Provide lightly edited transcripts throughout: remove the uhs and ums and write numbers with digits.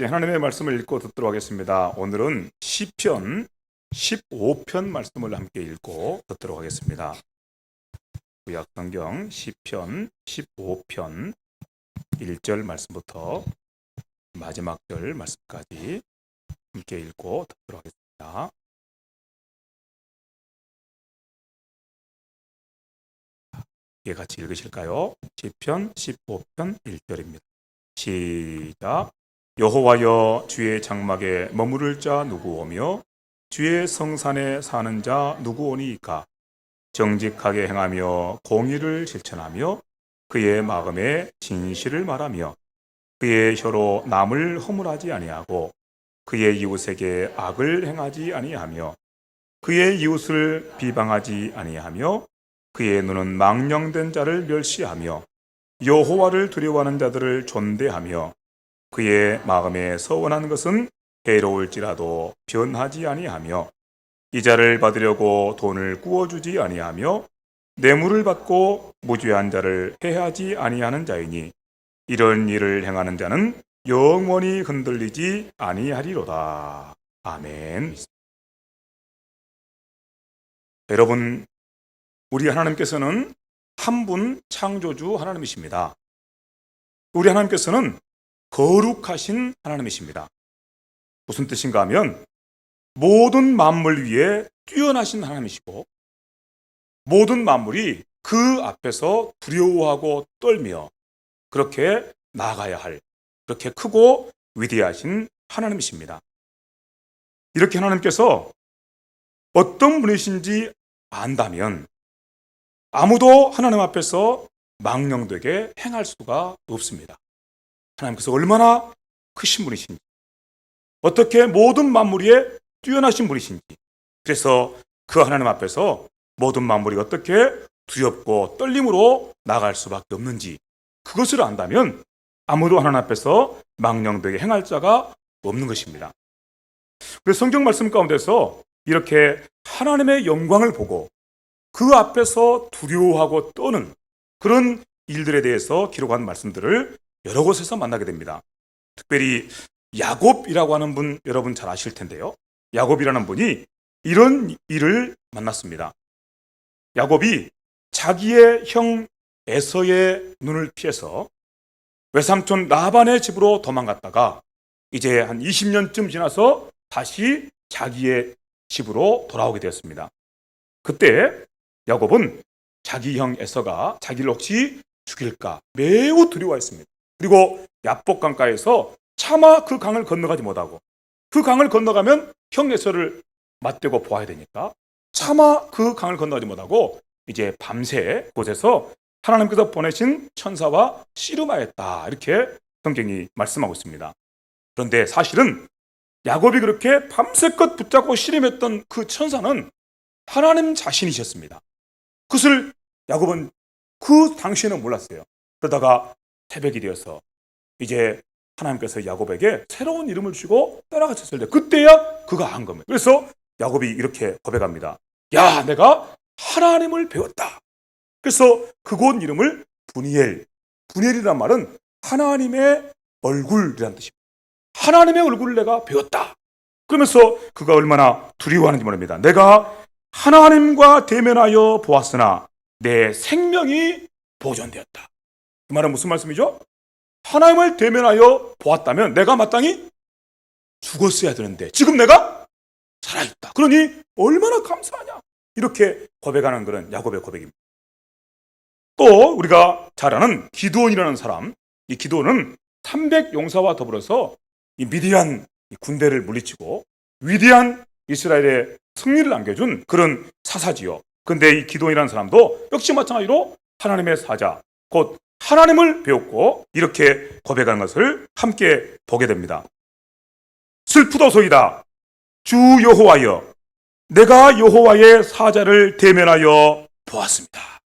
하나님의 말씀을 읽고 듣도록 하겠습니다. 오늘은 시편 15편 말씀을 함께 읽고 듣도록 하겠습니다. 구약성경 시편 15편 1절 말씀부터 마지막 절 말씀까지 함께 읽고 듣도록 하겠습니다. 예, 같이 읽으실까요? 시편 15편 1절입니다. 시작. 여호와여, 주의 장막에 머무를 자 누구오며 주의 성산에 사는 자 누구오니이까? 정직하게 행하며 공의를 실천하며 그의 마음에 진실을 말하며 그의 혀로 남을 허물하지 아니하고 그의 이웃에게 악을 행하지 아니하며 그의 이웃을 비방하지 아니하며 그의 눈은 망령된 자를 멸시하며 여호와를 두려워하는 자들을 존대하며 그의 마음에 서원한 것은 해로울지라도 변하지 아니하며 이자를 받으려고 돈을 구워주지 아니하며 뇌물을 받고 무죄한 자를 해하지 아니하는 자이니 이런 일을 행하는 자는 영원히 흔들리지 아니하리로다. 아멘. 여러분, 우리 하나님께서는 한 분 창조주 하나님이십니다. 우리 하나님께서는 거룩하신 하나님이십니다. 무슨 뜻인가 하면 모든 만물 위에 뛰어나신 하나님이시고 모든 만물이 그 앞에서 두려워하고 떨며 그렇게 나아가야 할 그렇게 크고 위대하신 하나님이십니다. 이렇게 하나님께서 어떤 분이신지 안다면 아무도 하나님 앞에서 망령되게 행할 수가 없습니다. 하나님께서 얼마나 크신 분이신지, 어떻게 모든 만물 위에 뛰어나신 분이신지, 그래서 그 하나님 앞에서 모든 만물이 어떻게 두렵고 떨림으로 나갈 수밖에 없는지 그것을 안다면 아무도 하나님 앞에서 망령되게 행할 자가 없는 것입니다. 그래서 성경 말씀 가운데서 이렇게 하나님의 영광을 보고 그 앞에서 두려워하고 떠는 그런 일들에 대해서 기록한 말씀들을 여러 곳에서 만나게 됩니다. 특별히 야곱이라고 하는 분 여러분 잘 아실 텐데요. 야곱이라는 분이 이런 일을 만났습니다. 야곱이 자기의 형 에서의 눈을 피해서 외삼촌 라반의 집으로 도망갔다가 이제 한 20년쯤 지나서 다시 자기의 집으로 돌아오게 되었습니다. 그때 야곱은 자기 형 에서가 자기를 혹시 죽일까 매우 두려워했습니다. 그리고 야복 강가에서 차마 그 강을 건너가지 못하고 그 강을 건너가면 형 에서를 맞대고 보아야 되니까 차마 그 강을 건너가지 못하고 이제 밤새 곳에서 하나님께서 보내신 천사와 씨름하였다, 이렇게 성경이 말씀하고 있습니다. 그런데 사실은 야곱이 그렇게 밤새껏 붙잡고 씨름했던 그 천사는 하나님 자신이셨습니다. 그것을 야곱은 그 당시에는 몰랐어요. 그러다가 새벽이 되어서 이제 하나님께서 야곱에게 새로운 이름을 주고 떠나가셨을 때 그때야 그가 안 겁니다. 그래서 야곱이 이렇게 고백합니다. 야, 내가 하나님을 배웠다. 그래서 그곳 이름을 분이엘이란 말은 하나님의 얼굴이라는 뜻입니다. 하나님의 얼굴을 내가 배웠다. 그러면서 그가 얼마나 두려워하는지 모릅니다. 내가 하나님과 대면하여 보았으나 내 생명이 보존되었다. 그 말은 무슨 말씀이죠? 하나님을 대면하여 보았다면 내가 마땅히 죽었어야 되는데 지금 내가 살아있다. 그러니 얼마나 감사하냐. 이렇게 고백하는 그런 야곱의 고백입니다. 또 우리가 잘 아는 기드온이라는 사람, 이 기드온은 300용사와 더불어서 이 미디안 군대를 물리치고 위대한 이스라엘의 승리를 안겨준 그런 사사지요. 그런데 이 기드온이라는 사람도 역시 마찬가지로 하나님의 사자, 곧 하나님을 배웠고 이렇게 고백하는 것을 함께 보게 됩니다. 슬프도소이다. 주 여호와여, 내가 여호와의 사자를 대면하여 보았습니다.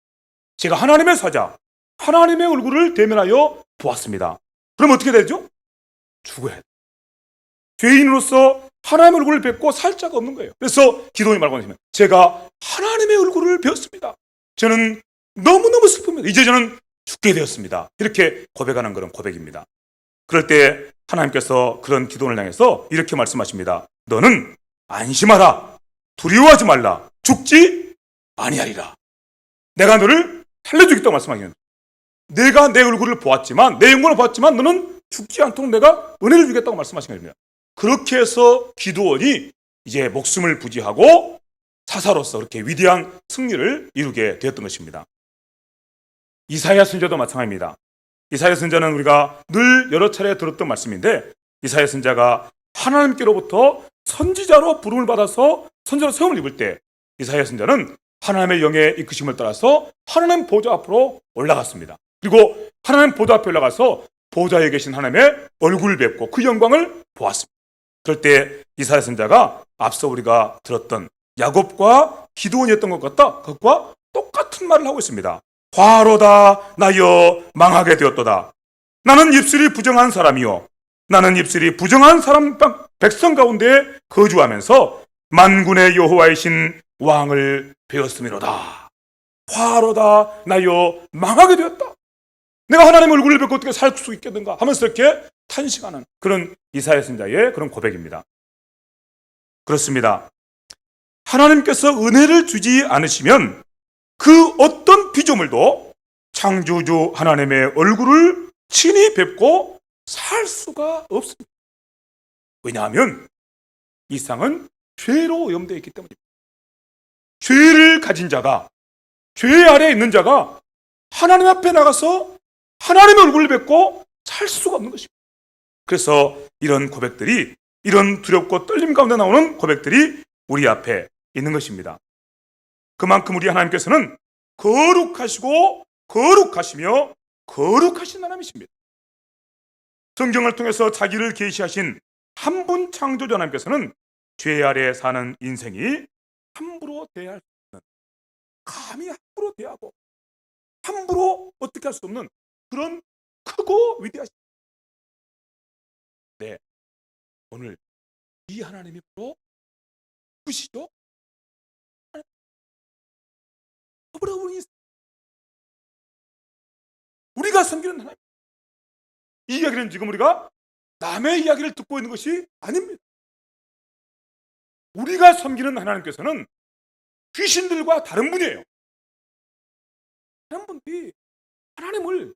제가 하나님의 사자, 하나님의 얼굴을 대면하여 보았습니다. 그럼 어떻게 되죠? 죽어야 돼. 죄인으로서 하나님의 얼굴을 뵙고 살 자가 없는 거예요. 그래서 기도원이 말하고 있으면 제가 하나님의 얼굴을 배웠습니다. 저는 너무너무 슬픕니다. 이제 저는 죽게 되었습니다. 이렇게 고백하는 그런 고백입니다. 그럴 때 하나님께서 그런 기도원을 향해서 이렇게 말씀하십니다. 너는 안심하라. 두려워하지 말라. 죽지 아니하리라. 내가 너를 살려주겠다고 말씀하시는, 내가 내 얼굴을 보았지만, 내 영광을 보았지만 너는 죽지 않도록 내가 은혜를 주겠다고 말씀하시는 겁니다. 그렇게 해서 기드온이 이제 목숨을 부지하고 사사로서 그렇게 위대한 승리를 이루게 되었던 것입니다. 이사야 선지자도 마찬가지입니다. 이사야 선지자는 우리가 늘 여러 차례 들었던 말씀인데, 이사야 선지자가 하나님께로부터 선지자로 부름을 받아서 선지자로 세움을 입을 때 이사야 선지자는 하나님의 영의 이끄심을 따라서 하나님 보좌 앞으로 올라갔습니다. 그리고 하나님 보좌 앞에 올라가서 보좌에 계신 하나님의 얼굴을 뵙고 그 영광을 보았습니다. 그럴 때 이사야 선지자가 앞서 우리가 들었던 야곱과 기드온이었던 것 같다, 그것과 똑같은 말을 하고 있습니다. 화로다 나여 망하게 되었도다. 나는 입술이 부정한 사람이요, 나는 입술이 부정한 사람 백성 가운데 거주하면서 만군의 여호와이신 왕을 배웠음이로다. 화로다 나여 망하게 되었다. 내가 하나님의 얼굴을 뵙고 어떻게 살 수 있겠는가 하면서 이렇게 탄식하는 그런 이사야 선지자의 그런 고백입니다. 그렇습니다. 하나님께서 은혜를 주지 않으시면 그 어떤 피조물도 창조주 하나님의 얼굴을 친히 뵙고 살 수가 없습니다. 왜냐하면 이 세상은 죄로 오염되어 있기 때문입니다. 죄를 가진 자가, 죄 아래에 있는 자가 하나님 앞에 나가서 하나님의 얼굴을 뵙고 살 수가 없는 것입니다. 그래서 이런 고백들이, 이런 두렵고 떨림 가운데 나오는 고백들이 우리 앞에 있는 것입니다. 그만큼 우리 하나님께서는 거룩하시고 거룩하시며 거룩하신 하나님이십니다. 성경을 통해서 자기를 계시하신 한 분 창조주 하나님께서는 죄 아래 사는 인생이 함부로 대할 수 없는, 감히 함부로 대하고 함부로 어떻게 할 수 없는 그런 크고 위대하신, 네, 오늘 이 하나님이 바로 누구시죠? 우리가 섬기는 하나님. 이 이야기는 지금 우리가 남의 이야기를 듣고 있는 것이 아닙니다. 우리가 섬기는 하나님께서는 귀신들과 다른 분이에요. 다른 분들이 하나님을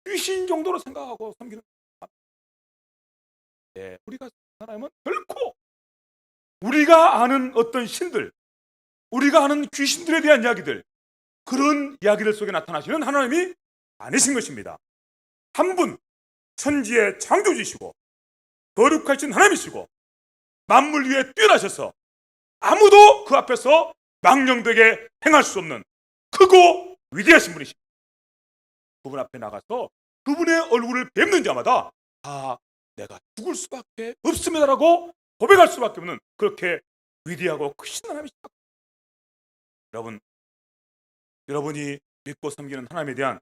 귀신 정도로 생각하고 섬기는 하나님. 네, 우리가 섬기는 하나님은 결코 우리가 아는 어떤 신들, 우리가 아는 귀신들에 대한 이야기들, 그런 이야기들 속에 나타나시는 하나님이 아니신 것입니다. 한 분, 천지의 창조주시고 거룩하신 하나님이시고 만물 위에 뛰어나셔서 아무도 그 앞에서 망령되게 행할 수 없는 크고 위대하신 분이십니다. 그분 앞에 나가서 그분의 얼굴을 뵙는 자마다 내가 죽을 수밖에 없습니다라고 고백할 수밖에 없는 그렇게 위대하고 크신 하나님이십니다. 여러분이 믿고 섬기는 하나님에 대한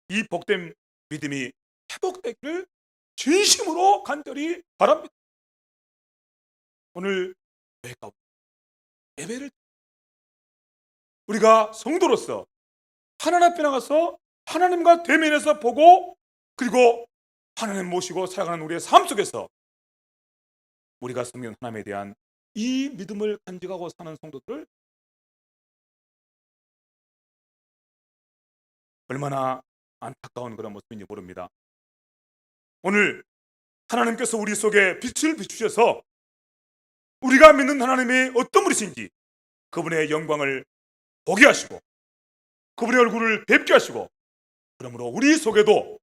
이 복된 믿음이 회복되기를 진심으로 간절히 바랍니다. 오늘 예배를 우리가 성도로서 하나님 앞에 나가서 하나님과 대면해서 보고, 그리고 하나님 모시고 살아가는 우리의 삶 속에서 우리가 섬기는 하나님에 대한 이 믿음을 간직하고 사는 성도들을 얼마나 안타까운 그런 모습인지 모릅니다. 오늘 하나님께서 우리 속에 빛을 비추셔서 우리가 믿는 하나님이 어떤 분이신지 그분의 영광을 보게 하시고 그분의 얼굴을 뵙게 하시고, 그러므로 우리 속에도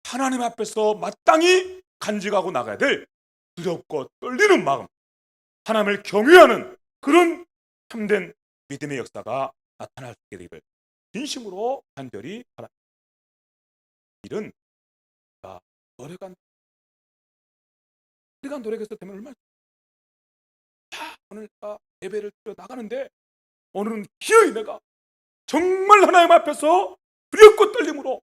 하나님 앞에서 마땅히 간직하고 나가야 될 두렵고 떨리는 마음, 하나님을 경외하는 그런 참된 믿음의 역사가 나타날 수 있게 되기를 진심으로 간절히 바랍니다. 일은 우리가 노래가서 되면 얼마나 오늘 예배를 드려 나가는데 오늘은 기어이 내가 정말 하나님 앞에서 두렵고 떨림으로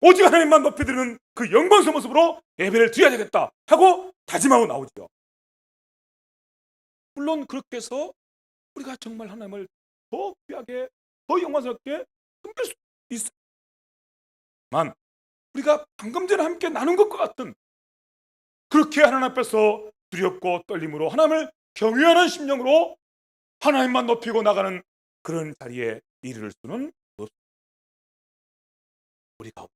오직 하나님만 높여드리는 그 영광스러운 모습으로 예배를 드려야 되겠다 하고 다짐하고 나오죠. 물론 그렇게 해서 우리가 정말 하나님을 더 귀하게, 더 영광스럽게 섬길 수 있지만 우리가 방금 전에 함께 나눈 것과 같은 그렇게 하나님 앞에서 두렵고 떨림으로 하나님을 경외하는 심령으로 하나님만 높이고 나가는 그런 자리에 이르를 수는 없습니다. 우리 가운데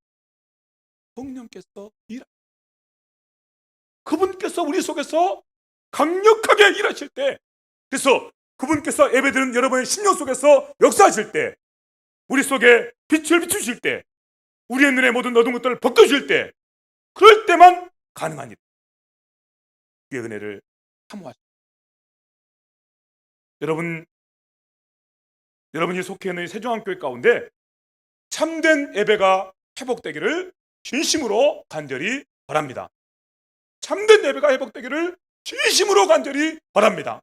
성령께서 그분께서 우리 속에서 강력하게 일하실 때, 그래서 그분께서 예배드리는 여러분의 심령 속에서 역사하실 때, 우리 속에 빛을 비추실 때, 우리의 눈에 모든 어두운 것들을 벗겨주실 때, 그럴 때만 가능한 일. 그의 은혜를 사모하십니다. 여러분이 속해 있는 세종한교회 가운데 참된 예배가 회복되기를 진심으로 간절히 바랍니다. 참된 예배가 회복되기를 진심으로 간절히 바랍니다.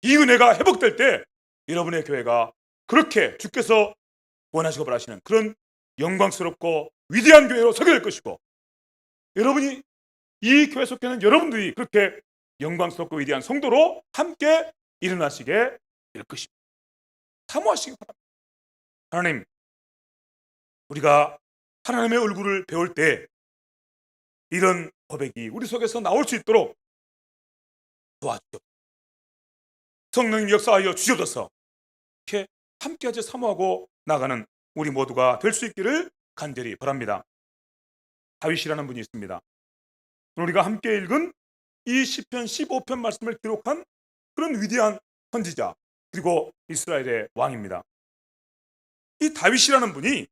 이 은혜가 회복될 때 여러분의 교회가 그렇게 주께서 원하시고 바라시는 그런 영광스럽고 위대한 교회로 서게 될 것이고, 여러분이 이 교회 속해 있는 여러분들이 그렇게 영광스럽고 위대한 성도로 함께 일어나시게 될 것입니다. 사모하시기 바랍니다. 하나님, 우리가 하나님의 얼굴을 배울 때 이런 고백이 우리 속에서 나올 수 있도록 도와주옵소서. 성령님 역사하여 주시옵소서. 이렇게 함께하지 사모하고 나가는 우리 모두가 될 수 있기를 간절히 바랍니다. 다윗이라는 분이 있습니다. 우리가 함께 읽은 이 시편 15편 말씀을 기록한 그런 위대한 선지자, 그리고 이스라엘의 왕입니다. 이 다윗이라는 분이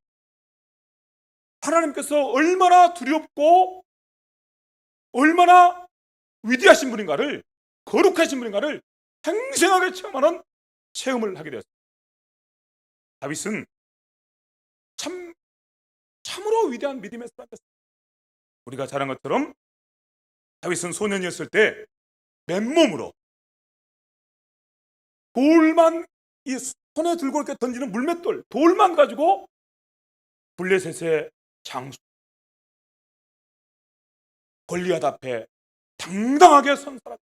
하나님께서 얼마나 두렵고 얼마나 위대하신 분인가를, 거룩하신 분인가를 생생하게 체험하는 체험을 하게 되었습니다. 다윗은 참으로 위대한 믿음의 사람이었습니다. 우리가 잘 아는 것처럼 다윗은 소년이었을 때 맨몸으로 돌만, 이 손에 들고 이렇게 던지는 물맷돌, 돌만 가지고 블레셋의 장수 골리앗 앞에 당당하게 선 사람,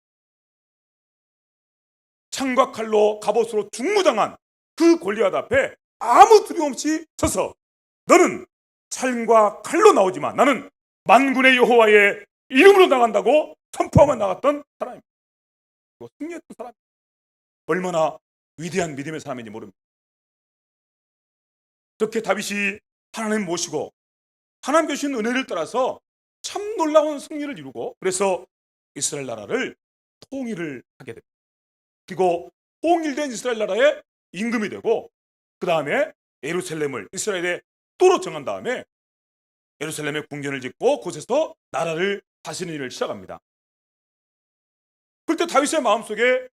창과 칼로 갑옷으로 중무장한 그 골리앗 앞에 아무 두려움 없이 서서, 너는 창과 칼로 나오지만 나는 만군의 여호와의 이름으로 나간다고 선포하며 나갔던 사람입니다. 승리했던 사람, 얼마나 위대한 믿음의 사람인지 모릅니다. 그렇게 다윗이 하나님 모시고 하나님 주신 은혜를 따라서 참 놀라운 승리를 이루고, 그래서 이스라엘 나라를 통일을 하게 됩니다. 그리고 통일된 이스라엘 나라의 임금이 되고, 그 다음에 예루살렘을 이스라엘의 또로 정한 다음에 예루살렘에 궁전을 짓고 곳에서 나라를 다스리는 일을 시작합니다. 그때 다윗의 마음속에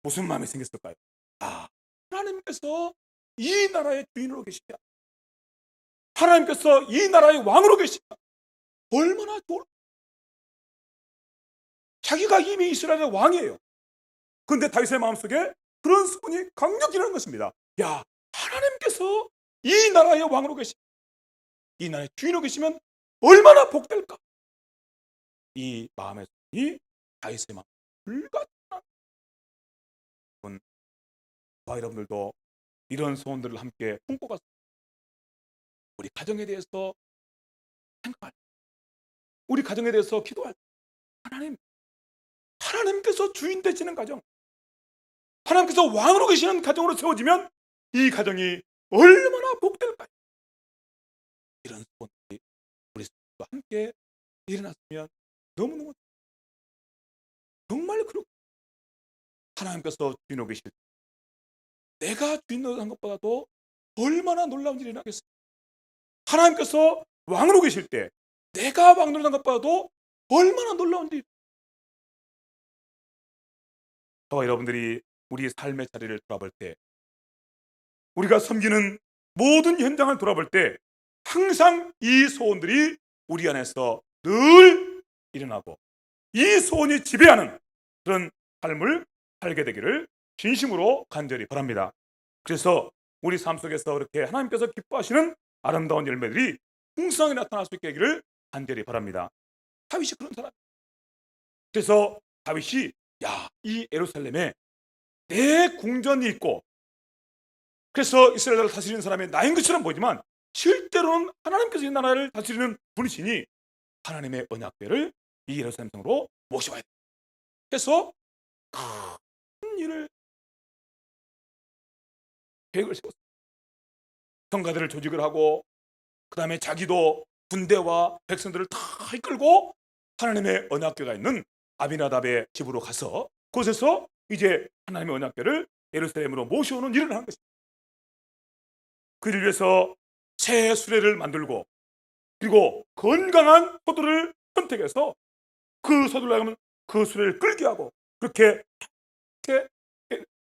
무슨 마음이 생겼을까요? 하나님께서 이 나라의 주인으로 계시다, 하나님께서 이 나라의 왕으로 계시다, 얼마나 좋을까. 자기가 이미 이스라엘의 왕이에요. 그런데 다윗의 마음속에 그런 소문이 강력히 일어나는 것입니다. 야, 하나님께서 이 나라의 왕으로 계시다, 이 나라의 주인으로 계시면 얼마나 복될까. 이 마음의 소문이 다윗의 마음 불같은, 저와 여러분들도 이런 소원들을 함께 품고 가서 우리 가정에 대해서 생각할 때, 우리 가정에 대해서 기도할 때, 하나님께서 주인 되시는 가정, 하나님께서 왕으로 계시는 가정으로 세워지면 이 가정이 얼마나 복될까요? 이런 소원들이 우리 스스로 함께 일어났으면 너무너무, 정말 그렇게 하나님께서 주인으로 계실 때 내가 주인으로 한 것보다도 얼마나 놀라운 일이 일어나겠어요. 하나님께서 왕으로 계실 때 내가 왕으로 한 것보다도 얼마나 놀라운 일이. 저와 여러분들이 우리 삶의 자리를 돌아볼 때, 우리가 섬기는 모든 현장을 돌아볼 때 항상 이 소원들이 우리 안에서 늘 일어나고 이 소원이 지배하는 그런 삶을 살게 되기를 진심으로 간절히 바랍니다. 그래서 우리 삶 속에서 그렇게 하나님께서 기뻐하시는 아름다운 열매들이 풍성하게 나타날 수 있게 되기를 간절히 바랍니다. 다윗이 그런 사람. 그래서 다윗이 이 예루살렘에 내 궁전이 있고, 그래서 이스라엘 나라를 다스리는 사람이 나인 것처럼 보이지만 실제로는 하나님께서 이 나라를 다스리는 분이시니 하나님의 언약궤를 이 예루살렘 성으로 모셔와야 돼. 그래서 큰 일을 계획을 세웠어요. 성가들을 조직을 하고 그 다음에 자기도 군대와 백성들을 다 이끌고 하나님의 언약궤가 있는 아비나답의 집으로 가서 그곳에서 이제 하나님의 언약궤를 예루살렘으로 모셔오는 일을 한 것입니다. 그를 위해서 새 수레를 만들고 그리고 건강한 포도를 선택해서 그 서둘러 가면 그 수레를 끌게 하고 그렇게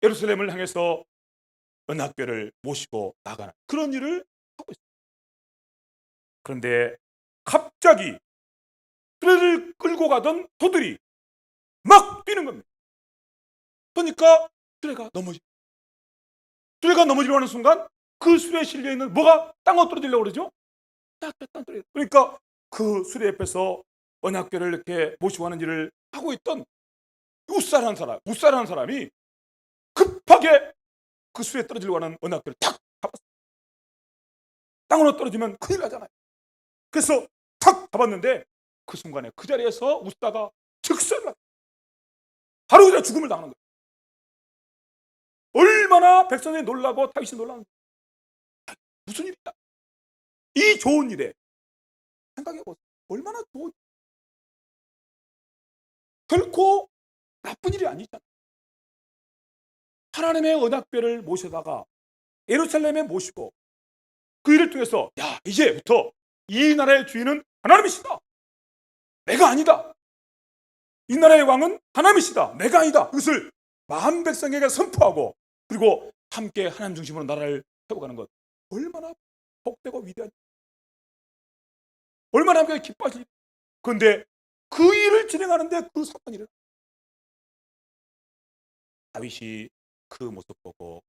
예루살렘을 향해서 언약궤를 모시고 나가는 그런 일을 하고 있습니다. 그런데 갑자기 수레를 끌고 가던 소들이 막 뛰는 겁니다. 그러니까 수레가 넘어지려 하는 순간 그 수레에 실려 있는 뭐가 땅으로 떨어지려고 그러죠? 땅 떨어져. 그러니까 그 수레 옆에서 언약궤를 이렇게 모시고 하는 일을 하고 있던 우사라는 사람이 급하게 그 수레에 떨어지려고 하는 언약궤를 탁 잡았어요. 땅으로 떨어지면 큰일 나잖아요. 그래서 탁 잡았는데 그 순간에 그 자리에서 우사가 즉사를 바로 그냥 죽음을 당하는 거예요. 얼마나 백성이 놀라고 다윗이 놀라는 거예요. 무슨 일이다. 이 좋은 일에 생각해보세요. 얼마나 좋은 일. 결코 나쁜 일이 아니잖아요. 하나님의 언약궤를 모셔다가 예루살렘에 모시고 그 일을 통해서 야 이제부터 이 나라의 주인은 하나님이시다. 내가 아니다. 이 나라의 왕은 하나님이시다. 내가 아니다. 그것을 만 백성에게 선포하고 그리고 함께 하나님 중심으로 나라를 세워가는 것 얼마나 복되고 위대한 얼마나 함께 기뻐하시. 그런데 그 일을 진행하는데 그 사건이 일어나. 다윗이 그 모습 보고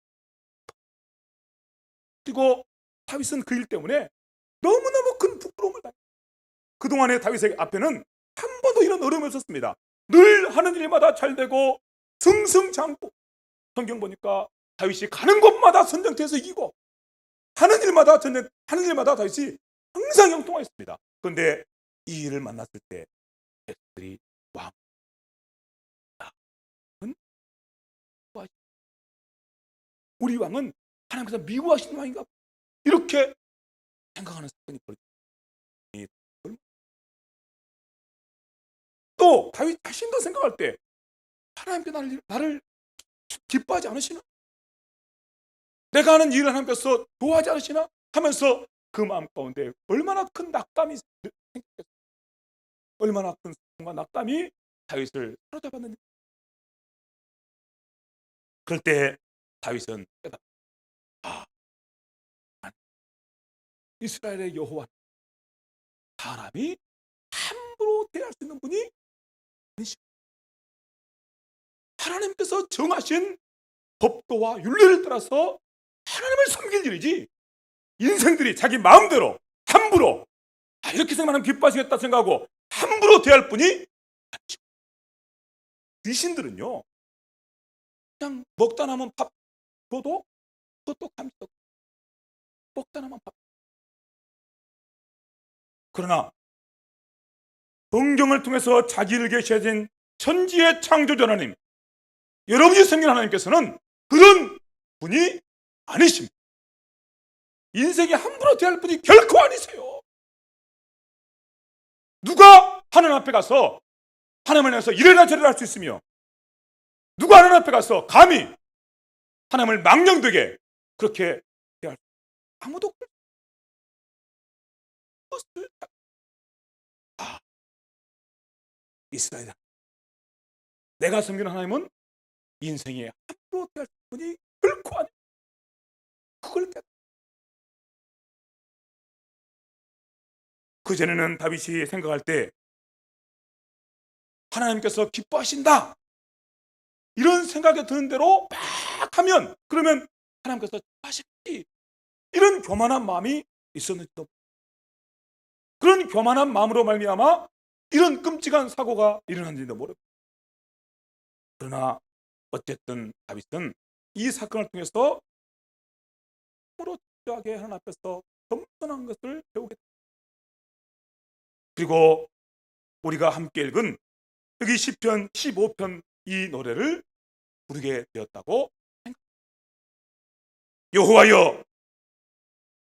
그리고 다윗은 그 일 때문에 너무너무 큰 부끄러움을 당해요. 그동안의 다윗의 앞에는 한 번도 이런 어려움이 없었습니다. 늘 하는 일마다 잘되고 승승장구. 성경 보니까 다윗이 가는 곳마다 전쟁터에서 이기고 하는 일마다 다윗이 항상 형통하였습니다. 그런데 이 일을 만났을 때 백성들이 왕은 우리 왕은 하나님께서 미워하시는 왕인가 이렇게 생각하는 사건이 벌어집니다. 또 다윗 자신도 생각할 때 하나님께 나를 기뻐하지 않으시나? 내가 하는 일을 하나님께서 좋아하지 않으시나? 하면서 그 마음 가운데 얼마나 큰 낙담이 생겼겠어요. 얼마나 큰 슬픔과 낙담이 다윗을 사로잡았는지. 그럴 때 다윗은 깨닫다. 이스라엘의 여호와 사람이 함부로 대할 수 있는 분이 아니시고 하나님께서 정하신 법도와 윤리를 따라서 하나님을 섬길 일이지 인생들이 자기 마음대로 함부로 이렇게 생각하면 기뻐하시겠다 생각하고 함부로 대할 분이 아니시고 귀신들은요 그냥 먹다 남은 밥 줘도 그것도 감지도 먹다 남은 밥. 그러나 성경을 통해서 자기를 계시하신 천지의 창조주 하나님, 여러분이 섬기는 하나님께서는 그런 분이 아니십니다. 인생에 함부로 대할 분이 결코 아니세요. 누가 하나님 앞에 가서 하나님을 향해서 이래라 저래라 할 수 있으며 누가 하나님 앞에 가서 감히 하나님을 망령되게 그렇게 대할 수 아무도 그것을 이스라엘 내가 섬기는 하나님은 인생에 함부로 대할 분이 결코 아니에요. 그걸 그전에는 다윗이 생각할 때 하나님께서 기뻐하신다 이런 생각이 드는 대로 막 하면 그러면 하나님께서 기뻐하실지 이런 교만한 마음이 있었는지도 그런 교만한 마음으로 말미암아 이런 끔찍한 사고가 일어났는지도 모릅니다. 그러나 어쨌든 다윗은 이 사건을 통해서 참으로 철저하게 하나님 앞에서 겸손한 것을 배우게 됩니다. 그리고 우리가 함께 읽은 여기 시편 15편 이 노래를 부르게 되었다고 생각합니다. 여호와여,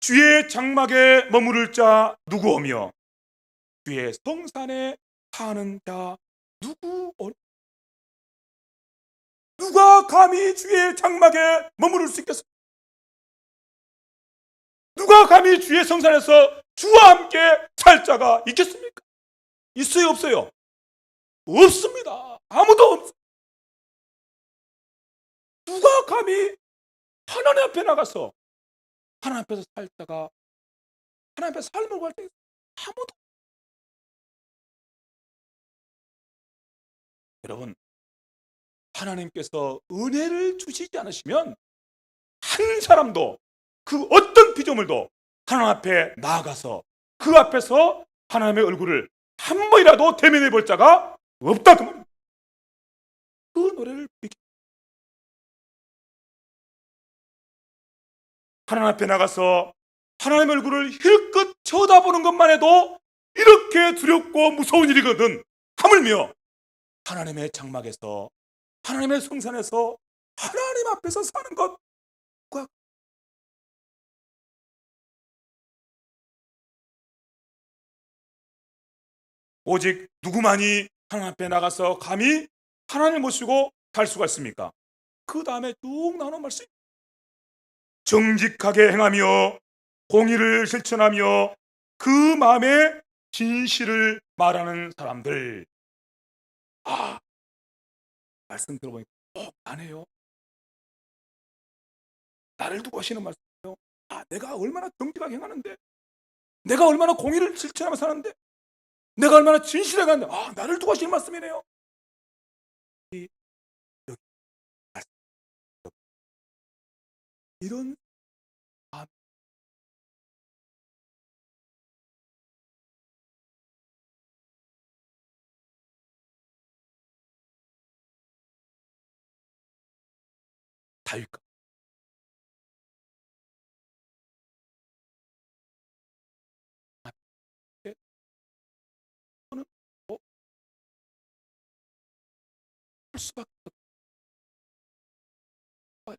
주의 장막에 머무를 자 누구오며 주의 성산에 사는 자 누구오냐? 누가 감히 주의 장막에 머무를 수 있겠습니까? 누가 감히 주의 성산에서 주와 함께 살 자가 있겠습니까? 있어요, 없어요? 없습니다. 아무도 없습니다. 누가 감히 하나님 앞에 나가서 하나님 앞에서 살 자가, 하나님 앞에 삶을 구할 때 아무도. 여러분, 하나님께서 은혜를 주시지 않으시면 한 사람도, 그 어떤 피조물도 하나님 앞에 나아가서 그 앞에서 하나님의 얼굴을 한 번이라도 대면해 볼 자가 없다 그 말입니다. 그 노래를 하나님 앞에 나가서 하나님의 얼굴을 힐끗 쳐다보는 것만 해도 이렇게 두렵고 무서운 일이거든. 하물며 하나님의 장막에서, 하나님의 성산에서 하나님 앞에서 사는 것, 오직 누구만이 하나님 앞에 나가서 감히 하나님을 모시고 살 수가 있습니까? 그 다음에 쭉 나오는 말씀, 정직하게 행하며 공의를 실천하며 그 마음에 진실을 말하는 사람들. 아, 말씀 들어보니까 나네요. 나를 두고 하시는 말씀이에요. 내가 얼마나 정직하게 행하는데, 내가 얼마나 공의를 실천하며 사는데, 내가 얼마나 진실하게 하는데, 나를 두고 하시는 말씀이네요. 여기 말씀, 이런 마음, 다윗과 함께 저는 할 수밖에 없어요.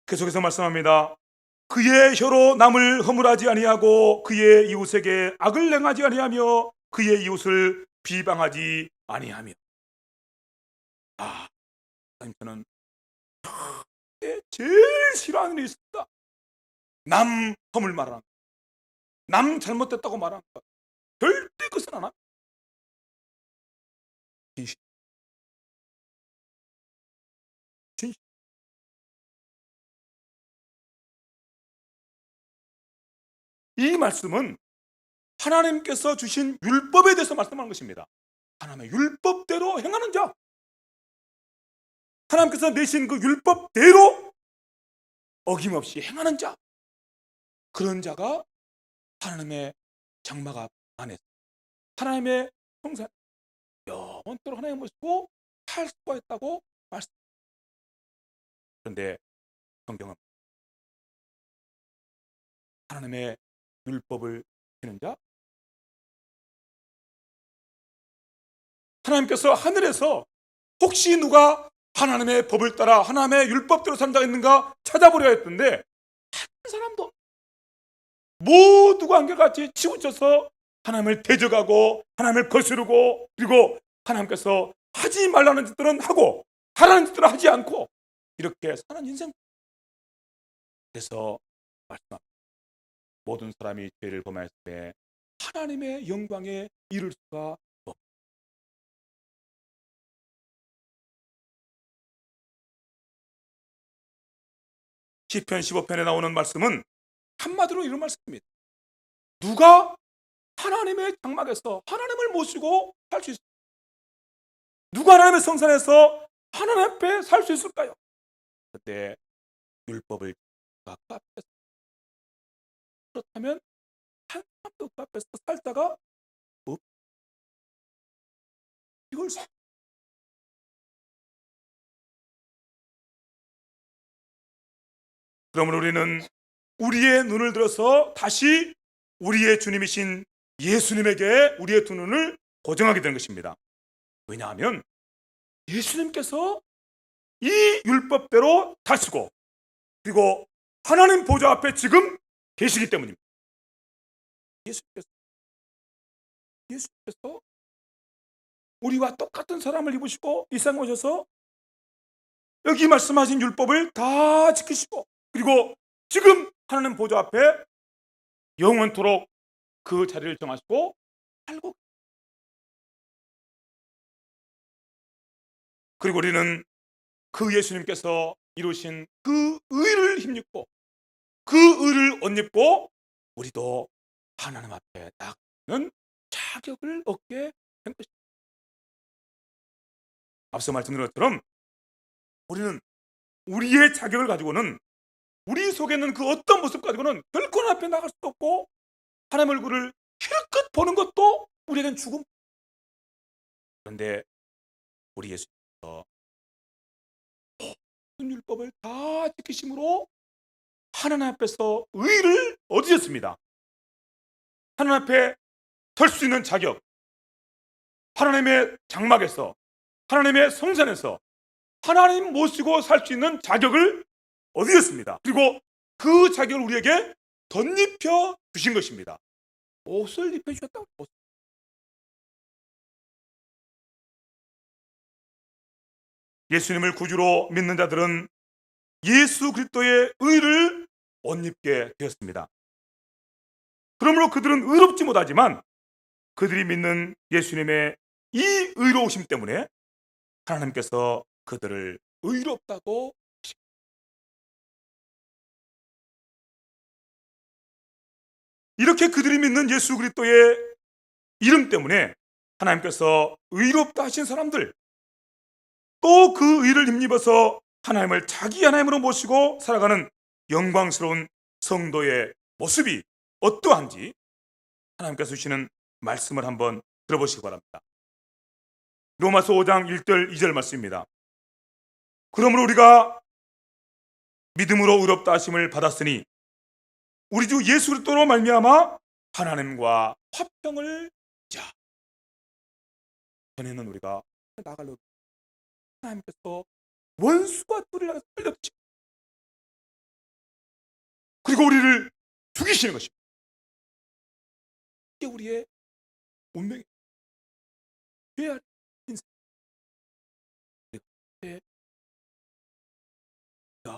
계속해서 말씀합니다. 그의 혀로 남을 허물하지 아니하고 그의 이웃에게 악을 행하지 아니하며 그의 이웃을 비방하지 아니하며. 저는 제일 싫어하는 일이 있습니다. 남 허물 말하는 것, 남 잘못됐다고 말하는 것, 절대 그것은 안 합니다. 진실, 진실. 이 말씀은 하나님께서 주신 율법에 대해서 말씀하는 것입니다. 하나님의 율법대로 행하는 자, 하나님께서 내신 그 율법대로 어김없이 행하는 자, 그런 자가 하나님의 장막 안에서 하나님의 성산 영원토록 하나님 모시고 살 수가 있다고 말씀. 그런데 성경은 하나님의 율법을 지키는 자, 하나님께서 하늘에서 혹시 누가 하나님의 법을 따라 하나님의 율법대로 산 자가 있는가 찾아보려 했던데 한 사람도, 모두가 한결같이 치우쳐서 하나님을 대적하고 하나님을 거스르고, 그리고 하나님께서 하지 말라는 짓들은 하고 하라는 짓들은 하지 않고 이렇게 사는 인생. 그래서 말씀합니다. 모든 사람이 죄를 범했을 때 하나님의 영광에 이를 수가 없다. 시편 15편에 나오는 말씀은 한마디로 이런 말씀입니다. 누가 하나님의 장막에서 하나님을 모시고 살 수 있을까요? 누가 하나님의 성산에서 하나님 앞에 살 수 있을까요? 그때 율법을 그 앞에서, 그렇다면 한 사람도 그 앞에서 살다가 이걸 그러므로 우리는 우리의 눈을 들어서 다시 우리의 주님이신 예수님에게 우리의 두 눈을 고정하게 되는 것입니다. 왜냐하면 예수님께서 이 율법대로 다시고 그리고 하나님 보좌 앞에 지금 계시기 때문입니다. 예수님께서 우리와 똑같은 사람을 입으시고 이 세상에 오셔서 여기 말씀하신 율법을 다 지키시고 그리고 지금 하나님 보좌 앞에 영원토록 그 자리를 정하시고 살고, 그리고 우리는 그 예수님께서 이루신 그 의를 힘입고 그 의를 옷 입고 우리도 하나님 앞에 나가는 자격을 얻게 된 것입니다. 앞서 말씀드린 것처럼 우리는 우리의 자격을 가지고는 우리 속에 있는 그 어떤 모습 가지고는 결코 하나님 앞에 나갈 수도 없고 하나님 얼굴을 힐끗 보는 것도 우리에겐 죽음. 그런데 우리 예수님께서 모든 율법을 다 지키심으로 하나님 앞에서 의를 얻으셨습니다. 하나님 앞에 설 수 있는 자격, 하나님의 장막에서 하나님의 성산에서 하나님 모시고 살 수 있는 자격을 얻으셨습니다. 그리고 그 자격을 우리에게 덧입혀 주신 것입니다. 옷을 입혀주셨다고. 예수님을 구주로 믿는 자들은 예수 그리스도의 의를 옷 입게 되었습니다. 그러므로 그들은 의롭지 못하지만 그들이 믿는 예수님의 이 의로우심 때문에 하나님께서 그들을 의롭다고 하십니다. 이렇게 그들이 믿는 예수 그리스도의 이름 때문에 하나님께서 의롭다 하신 사람들, 또 그 의를 힘입어서 하나님을 자기 하나님으로 모시고 살아가는 영광스러운 성도의 모습이 어떠한지 하나님께서 주시는 말씀을 한번 들어보시기 바랍니다. 로마서 5장 1절 2절 말씀입니다. 그러므로 우리가 믿음으로 의롭다 하심을 받았으니 우리 주 예수 그리스도로 말미암아 하나님과 화평을 자. 전에는 우리가 나가려고 하나님께서 원수와 뿔을 살려주시 그리고 우리를 죽이시는 것입니다. 이게 우리의 운명이에요. 죄의 인생.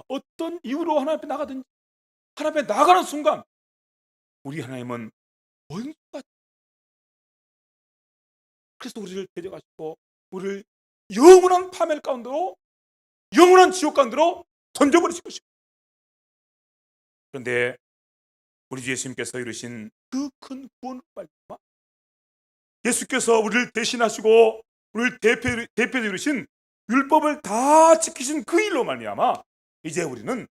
어떤 이유로 하나님 앞에 나가든지 하나님 앞에 나가는 순간 우리 하나님은 원수가, 그래서 우리를 데려가시고 우리를 영원한 파멸 가운데로, 영원한 지옥 가운데로 던져버리실 것입니다. 그런데 우리 주 예수님께서 이루신 그 큰 구원을 말미암아 예수께서 우리를 대신하시고 우리를 대표로 이루신 율법을 다 지키신 그 일로 말미암아 이제 우리는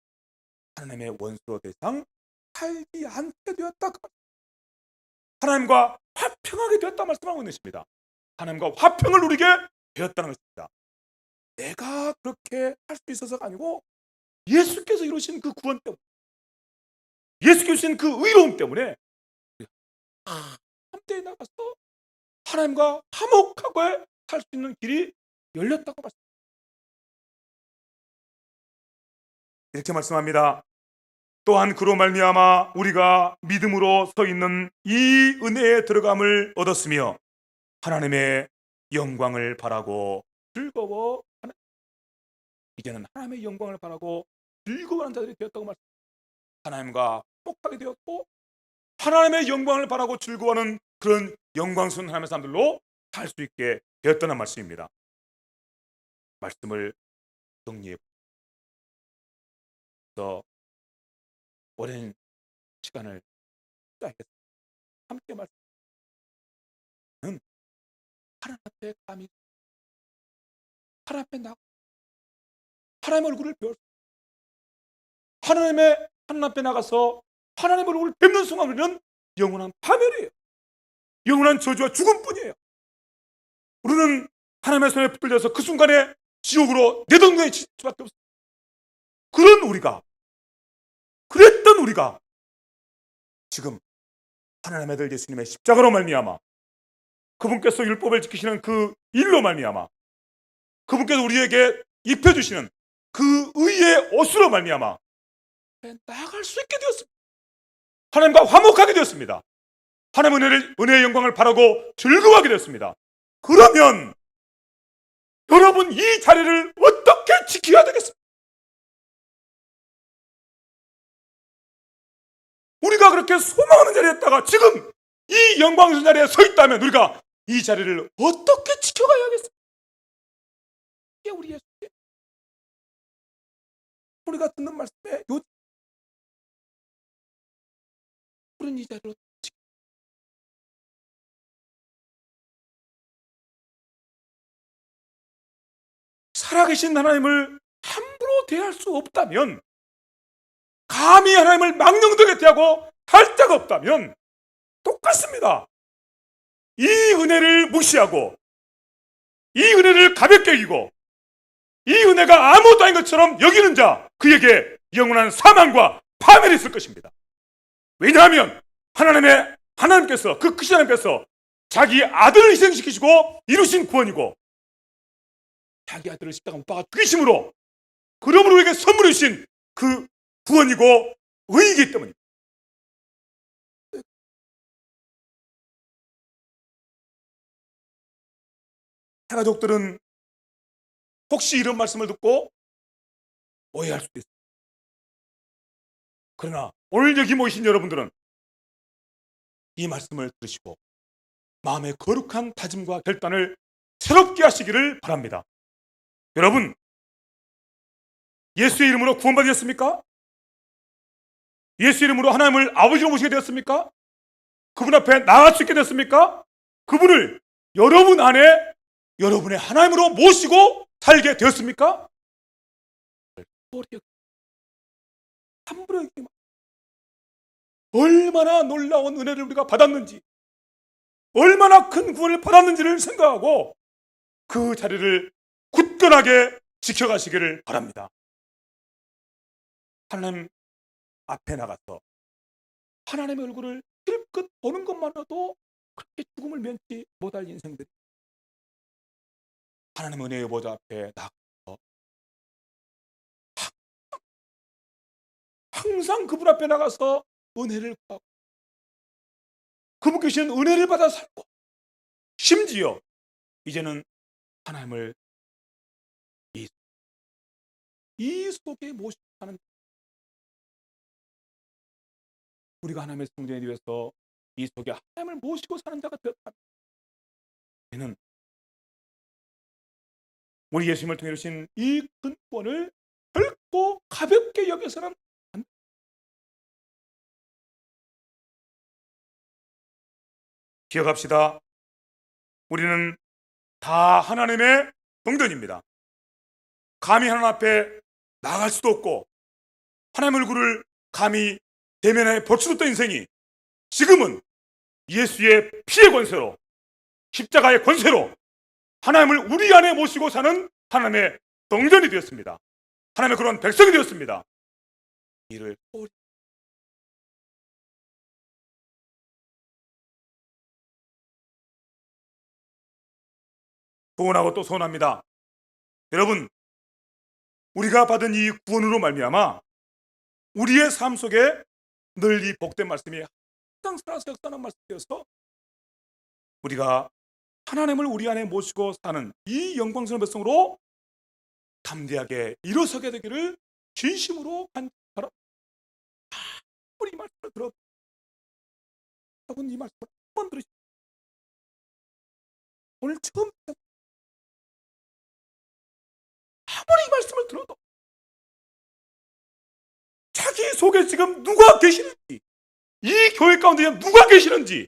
하나님의 원수로 더 이상 살지 않게 되었다. 하나님과 화평하게 되었다 말씀하고 있는 것입니다. 하나님과 화평을 누리게 되었다는 것입니다. 내가 그렇게 할 수 있어서가 아니고 예수께서 이루신 그 구원 때문에, 예수께서 이루신 그 의로움 때문에 함대에 나가서 하나님과 화목하게 살 수 있는 길이 열렸다고 말씀합니다. 이렇게 말씀합니다. 또한 그로 말미암아 우리가 믿음으로 서 있는 이 은혜에 들어감을 얻었으며 하나님의 영광을 바라고 즐거워하는, 이제는 하나님의 영광을 바라고 즐거워하는 자들이 되었다고 말씀합니다. 하나님과 화목하게 되었고 하나님의 영광을 바라고 즐거워하는 그런 영광스러운 하나님의 사람들로 살 수 있게 되었다는 말씀입니다. 말씀을 정리해 보면서 오랜 시간을 함께 말씀은 하나님 앞에 감히 하나님 앞에 나가 하나님의 얼굴을 배울 수, 하나님 앞에 나가서 하나님의 얼굴을 뵙는 순간 우리는 영원한 파멸이에요. 영원한 저주와 죽음뿐이에요. 우리는 하나님의 손에 붙들려서 그 순간에 지옥으로 내던거에 칠 수밖에 없어요. 그런 우리가 그랬던 우리가 지금 하나님의 아들 예수님의 십자가로 말미암아, 그분께서 율법을 지키시는 그 일로 말미암아, 그분께서 우리에게 입혀주시는 그 의의 옷으로 말미암아 나아갈 수 있게 되었습니다. 하나님과 화목하게 되었습니다. 하나님의 은혜의 영광을 바라고 즐거워하게 되었습니다. 그러면 여러분, 이 자리를 어떻게 지켜야 되겠습니까? 우리가 그렇게 소망하는 자리였다가 지금 이 영광스러운 자리에 서 있다면 우리가 이 자리를 어떻게 지켜가야 하겠습니까? 이게 우리 예수님, 우리가 듣는 말씀에 우리는 이 자리를 살아계신 하나님을 함부로 대할 수 없다면, 감히 하나님을 망령되게 대하고 할 자가 없다면 똑같습니다. 이 은혜를 무시하고 이 은혜를 가볍게 여기고 이 은혜가 아무것도 아닌 것처럼 여기는 자, 그에게 영원한 사망과 파멸이 있을 것입니다. 왜냐하면 하나님께서, 그 크신 하나님께서 자기 아들을 희생시키시고 이루신 구원이고, 자기 아들을 십자가 못 박아 죽이심으로, 그러므로 우리에게 선물해 주신 그 구원이고 의이기 때문입니다. 가족들은 혹시 이런 말씀을 듣고 오해할 수도 있습니다. 그러나 오늘 여기 모이신 여러분들은 이 말씀을 들으시고 마음의 거룩한 다짐과 결단을 새롭게 하시기를 바랍니다. 여러분, 예수의 이름으로 구원받으셨습니까? 예수 이름으로 하나님을 아버지로 모시게 되었습니까? 그분 앞에 나아갈 수 있게 됐습니까? 그분을 여러분 안에 여러분의 하나님으로 모시고 살게 되었습니까? 함부로 얘기만, 얼마나 놀라운 은혜를 우리가 받았는지, 얼마나 큰 구원을 받았는지를 생각하고 그 자리를 굳건하게 지켜가시기를 바랍니다. 하나님 앞에 나가서 하나님의 얼굴을 힐끗 보는 것만으로도 그렇게 죽음을 면치 못할 인생들, 하나님의 은혜의 보좌 앞에 나가서 항상 그분 앞에 나가서 은혜를 구하고 그분께 주신 은혜를 받아 살고, 심지어 이제는 하나님을 이 속에 모시고 사는, 우리가 하나님의 성전에 위해서 이 속에 하나님을 모시고 사는 자가 되었다면, 우리는 우리 예수님을 통해 주신 이 큰 구원을 결코 가볍게 여겨서는 안 됩니다. 기억합시다. 우리는 다 하나님의 성전입니다. 감히 하나님 앞에 나갈 수도 없고 하나님 얼굴을 감히 대면에 볼 수도 없던 인생이 지금은 예수의 피의 권세로, 십자가의 권세로 하나님을 우리 안에 모시고 사는 하나님의 성전이 되었습니다. 하나님의 그런 백성이 되었습니다. 이를 소원하고 또 소원합니다. 여러분, 우리가 받은 이 구원으로 말미암아 우리의 삶 속에 늘 이 복된 말씀이 항상 살아서 역사하는 말씀이 되어서 우리가 하나님을 우리 안에 모시고 사는 이 영광스러운 백성으로 담대하게 일어서게 되기를 진심으로 간절합니다. 우리 이 말씀을 들어, 여러분 이 말씀을 한번 들으시죠. 오늘 처음 아무리 이 말씀을 들어도 자기 속에 지금 누가 계시는지, 이 교회 가운데 누가 계시는지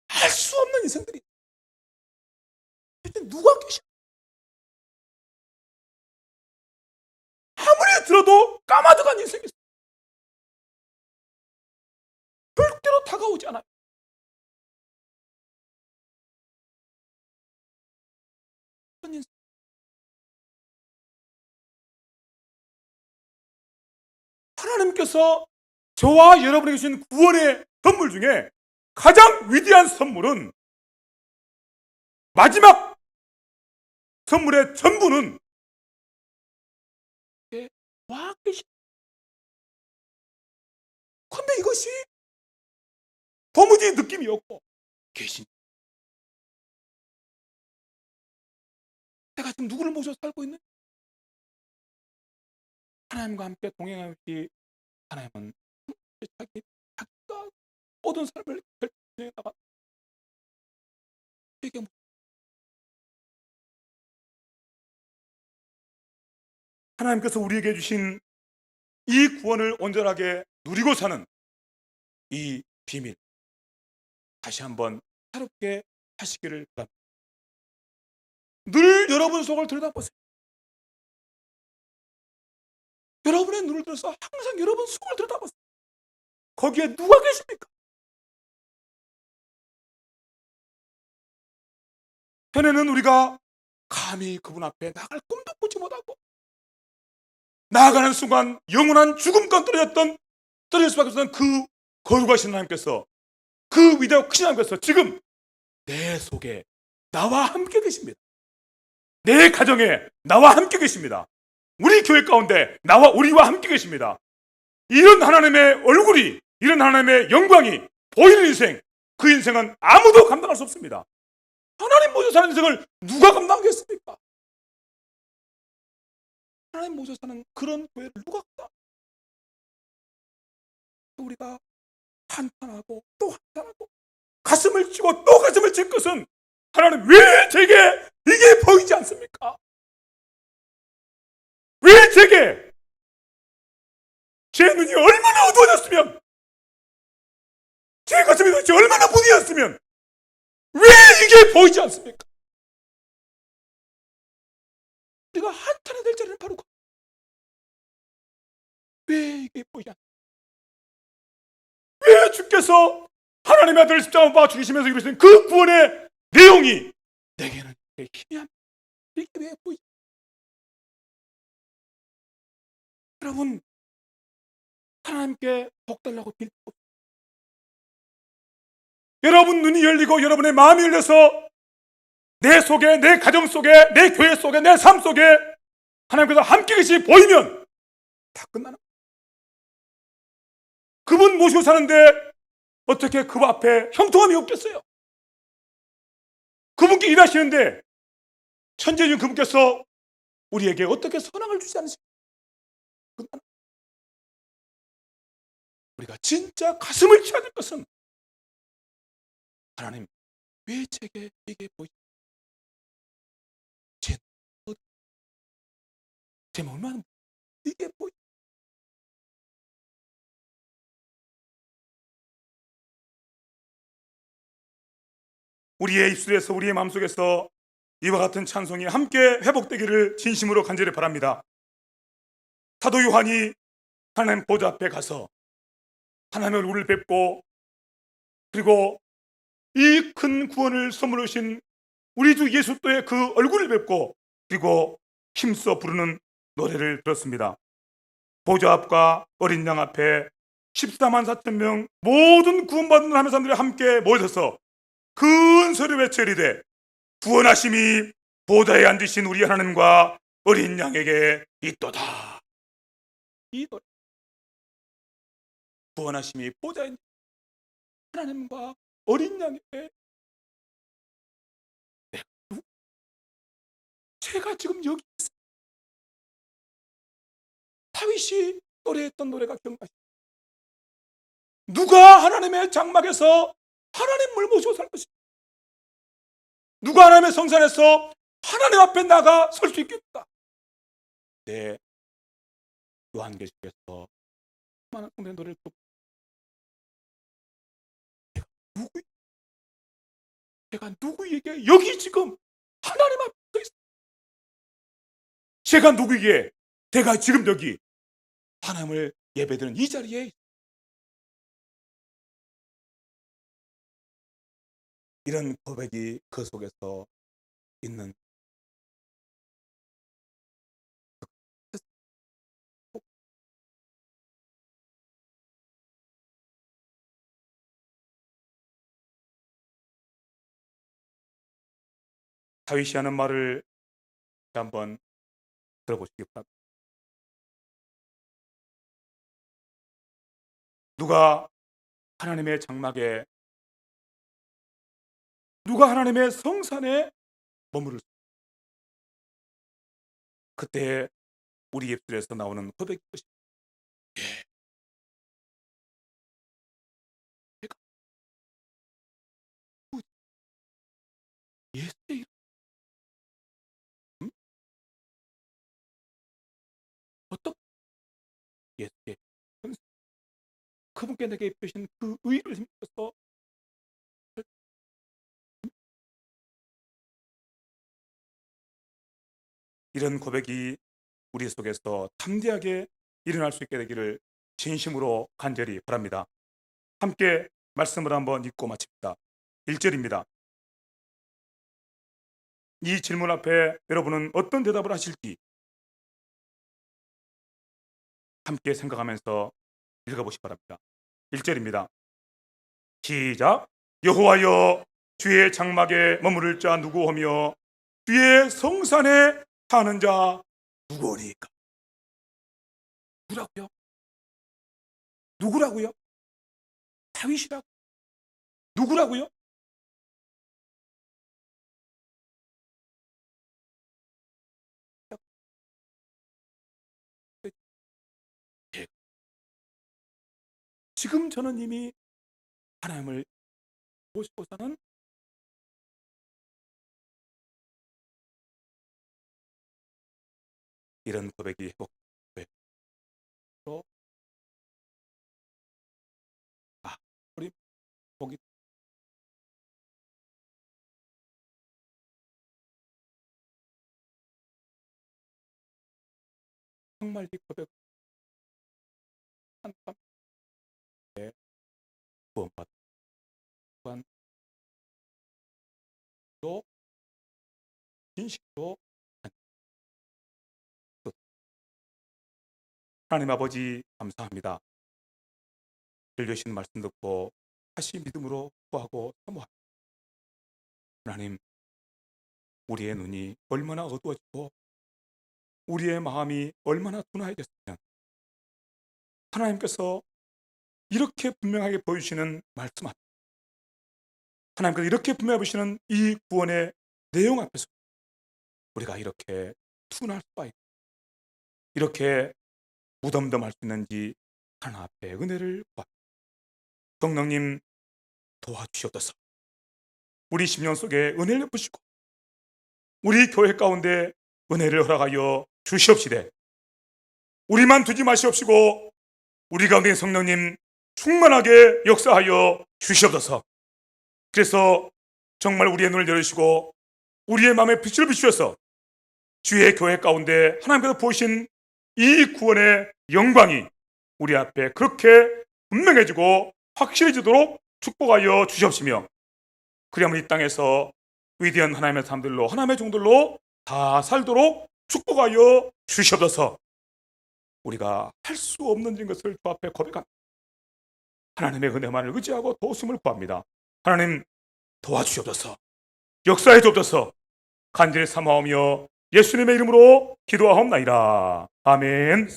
알 수 없는 인생들이 누가 계시, 아무리 들어도 까마득한 인생이 있어요. 절대로 다가오지 않아요. 그런 인생. 하나님께서 저와 여러분에게 주신 구원의 선물 중에 가장 위대한 선물은, 마지막 선물의 전부는 와 계신. 근데 이것이 도무지 느낌이 없고 계신. 내가 지금 누구를 모셔 살고 있는? 하나님과 함께 동행하기. 하나님은 자기가 모든 삶을 결정해다가 이게 하나님께서 우리에게 주신 이 구원을 온전하게 누리고 사는 이 비밀, 다시 한번 새롭게 하시기를 바랍니다. 늘 여러분 속을 들여다보세요. 여러분의 눈을 들어서 항상 여러분 속을 들여다보세요. 거기에 누가 계십니까? 전에는 우리가 감히 그분 앞에 나갈 꿈도 꾸지 못하고 나아가는 순간 영원한 죽음까지 떨어질 수밖에 없었던 그 거룩하신 하나님께서, 그 위대하고 크신 하나님께서 지금 내 속에 나와 함께 계십니다. 내 가정에 나와 함께 계십니다. 우리 교회 가운데 우리와 함께 계십니다. 이런 하나님의 얼굴이, 이런 하나님의 영광이 보이는 인생, 그 인생은 아무도 감당할 수 없습니다. 하나님 모셔 사는 인생을 누가 감당하겠습니까? 하나님 모셔 사는 그런 교회를 누가 감당? 우리가 한탄하고 또 한탄하고 가슴을 치고 또 가슴을 칠 것은, 하나님 왜 제게 이게 보이지 않습니까? 왜 제게 제 눈이 얼마나 어두워졌으면, 제 가슴이 도대체 얼마나 무디였으면 왜 이게 보이지 않습니까? 우리가 한탄해야 될 자리는 바로 왜 이게 보이지 않습니까? 왜 주께서 하나님의 아들 십자가 못 박아 죽이시면서 이루신 그 구원의 내용이 내게는 희미합니다. 이게 왜 보이지? 여러분, 하나님께 복 달라고 빌 때, 여러분 눈이 열리고 여러분의 마음이 열려서 내 속에, 내 가정 속에, 내 교회 속에, 내 삶 속에 하나님께서 함께 계시 보이면 다 끝나는 거예요. 그분 모시고 사는데 어떻게 그 앞에 형통함이 없겠어요? 그분께 일하시는데 천재인 그분께서 우리에게 어떻게 선항을 주지 않으십니까? 우리가 진짜 가슴을 쳐야 될 것은, 하나님 왜 제게 이게 보이지? 제 몸만 이게 보이지? 우리의 입술에서, 우리의 마음속에서 이와 같은 찬송이 함께 회복되기를 진심으로 간절히 바랍니다. 사도 요한이 하나님 보좌 앞에 가서 하나님의 얼굴을 뵙고, 그리고 이 큰 구원을 선물로 주신 우리 주 예수도의 그 얼굴을 뵙고, 그리고 힘써 부르는 노래를 들었습니다. 보좌 앞과 어린 양 앞에 14만 4천 명 모든 구원받는 하나님의 사람들이 함께 모여서 큰 소리 외쳐 이르되 구원하심이 보좌에 앉으신 우리 하나님과 어린 양에게 있도다. 이 노래, 구원하심이 보좌에 앉으신 하나님과 어린 양에게, 제가 지금 여기 있어요. 다윗이 노래했던 노래가 기억나시죠? 누가 하나님의 장막에서 하나님을 모시고 살 것이냐? 누가 하나님의 성산에서 하나님 앞에 나가 설 수 있겠다? 네, 요한계시록에서 많은 노래를 듣고, 제가 누구에게 여기 지금 하나님 앞에 서 있어요. 제가 누구에게, 내가 지금 여기 하나님을 예배드리는 이 자리에, 이런 고백이 그 속에서 있는 다윗이 하는 말을 한번 들어보시기 바랍니다. 누가 하나님의 장막에, 누가 하나님의 성산에 머무를, 그때 우리 입술에서 나오는 고백이 것입니다. 내가 예수의 이름, 어떻게 예수의 은- 그분께 내게 입히신 그 의를 힘써서 이런 고백이 우리 속에서 담대하게 일어날 수 있게 되기를 진심으로 간절히 바랍니다. 함께 말씀을 한번 읽고 마칩니다. 1절입니다. 이 질문 앞에 여러분은 어떤 대답을 하실지 함께 생각하면서 읽어보시기 바랍니다. 1절입니다. 시작. 여호와여, 주의 장막에 머무를 자 누구오며 주의 성산에 사는 자 누구오리까? 누구라고요? 누구라고요? 다윗이라고? 누구라고요? 예. 지금 저는 이미 하나님을 모시고서는 이런 고백이 회복되고, 또 우리 복이 정말 이 고백 한밤에 구원받고 또 진실로 하나님 아버지 감사합니다. 들려주신 말씀 듣고 다시 믿음으로 구하고 사모합니다. 하나님, 우리의 눈이 얼마나 어두워지고 우리의 마음이 얼마나 둔하해졌으면 하나님께서 이렇게 분명하게 보여주시는 말씀 앞에, 하나님께서 이렇게 분명하게 보여주시는 이 구원의 내용 앞에서 우리가 이렇게 둔할 수가 있고 이렇게 무덤덤할 수 있는지 하나님 앞에 은혜를 구합니다. 성령님 도와주시옵소서. 우리 심령 속에 은혜를 부시고 우리 교회 가운데 은혜를 허락하여 주시옵시되 우리만 두지 마시옵시고 우리 가운데 성령님 충만하게 역사하여 주시옵소서. 그래서 정말 우리의 눈을 열으시고 우리의 마음에 빛을 비추셔서 주의 교회 가운데 하나님께서 보이신 이 구원의 영광이 우리 앞에 그렇게 분명해지고 확실해지도록 축복하여 주시옵시며, 그리하면 이 땅에서 위대한 하나님의 사람들로, 하나님의 종들로 다 살도록 축복하여 주시옵소서. 우리가 할 수 없는 것을 주 앞에 고백합니다. 하나님의 은혜만을 의지하고 도우심을 구합니다. 하나님 도와주시옵소서. 역사해 주옵소서. 간절히 사모하며 예수님의 이름으로 기도하옵나이다. 아멘.